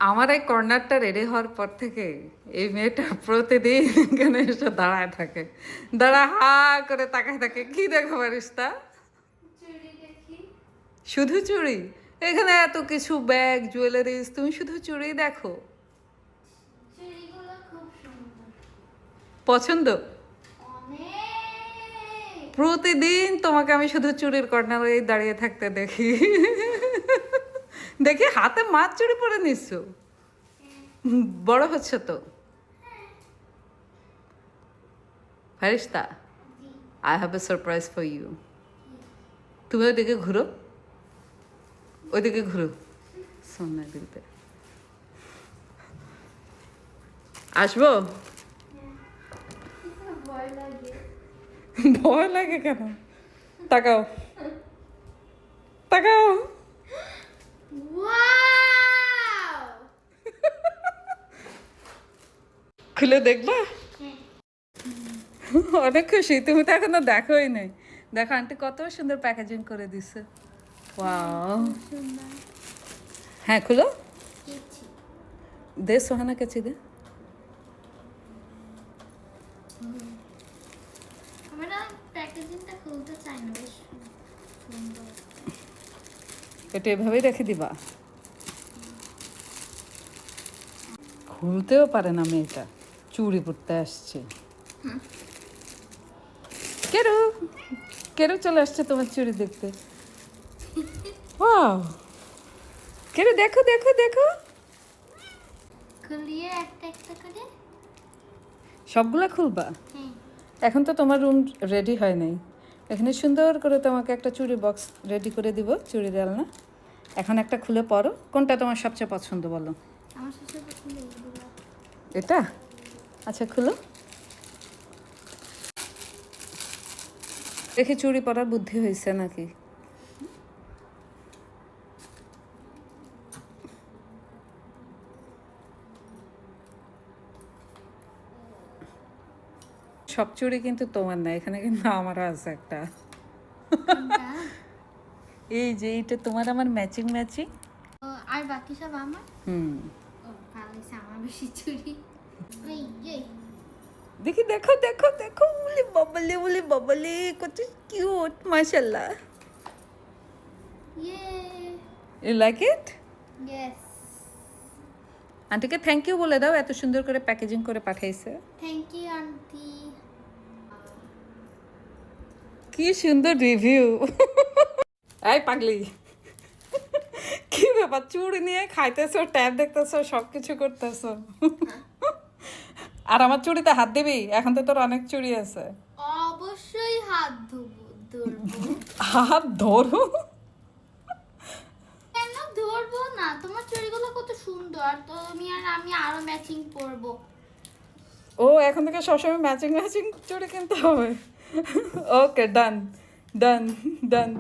আমার এই কর্নারটা রেডি হওয়ার পর থেকে এই মেয়েটা প্রতিদিন এখানে এসে দাঁড়ায় থাকে, দাঁড়া হা করে তাকায় থাকে। কি দেখো বারিস্তা? শুধু চুড়ি? এখানে এত কিছু ব্যাগ জুয়েলারিজ, তুমি শুধু চুড়ি দেখো? পছন্দ? প্রতিদিন তোমাকে আমি শুধু চুড়ির কর্নারে দাঁড়িয়ে থাকতে দেখি। দেখি হাতে মাছ চুড়ি পরে নিচ্ছ, বড় হচ্ছে তো। Farista, I have a surprise for you. তুমি ওইদিকে ঘুরো, ওইদিকে ঘুরো, সোনা দিতে আসবো। ভয় লাগে কেন? তাকাও, তাকাও। খুলে দেখবা? অনেক খুশি। তুমি তো এখনো দেখোই নাই। দেখো আন্টি কত সুন্দর প্যাকেজিং করে দিছে। ওয়াও। হ্যাঁ খুলো, দে সোহানা কাছে দে। এটা এভাবেই রেখে দিবা? খুলতেও পারে না মেয়েটা, চুড়ি পরতে আসছে। কেরু, কেরু চলে আসছে তোমার চুড়ি দেখতে। ওয়াও, কেরু দেখো দেখো দেখো। খুলিয়ে একটা একটা করে সবগুলা খুলবা? এখন তো তোমার রুম রেডি হয় নাই। এখানে সুন্দর করে তোমাকে একটা চুড়ি বক্স রেডি করে দিব, চুড়ি না। এখন একটা খুলে পরো, কোনটা তোমার সবচেয়ে পছন্দ বলো? আমার সবচেয়ে পছন্দ এইগুলো। এটা? আচ্ছা খুলো, দেখি চুড়ি পরার বুদ্ধি হয়েছে নাকি। সব চুড়ি কিন্তু তোমার না, এখানে কিন্তু আমারও আছে একটা। এই যে এইটা তোমার আমার ম্যাচিং ম্যাচিং। আর বাকি সব আমার। ও ভালো হয়েছে, আমার বেশি চুরি। দেখি দেখো দেখো দেখো, বলি বাবলি কত কিউট, মাশাআল্লাহ। You like it? ইয়েস। আন্টিকে থ্যাংক ইউ বলে দাও, এত সুন্দর করে প্যাকেজিং করে পাঠাইছে। Thank you aunty. কি সুন্দর রিভিউ। এই পাগলি, কি ব্যাপার? চুড়ি নিয়ে খাইতেছো, ট্যাব দেখতেছো, সব কিছু করতেছো, আর আমার চুড়িতে হাত দিবি? এখন তো তোর অনেক চুড়ি আছে। অবশ্যই হাত ধরবো। হাত ধরো? কেন ধরবো না? তোমার চুড়িগুলো কত সুন্দর, তুমি আর আমি আরো ম্যাচিং করবো। ও এখন থেকে সবসময় ম্যাচিং ম্যাচিং চুড়ি কিনতে হবে। ওকে, ডান ডান ডান।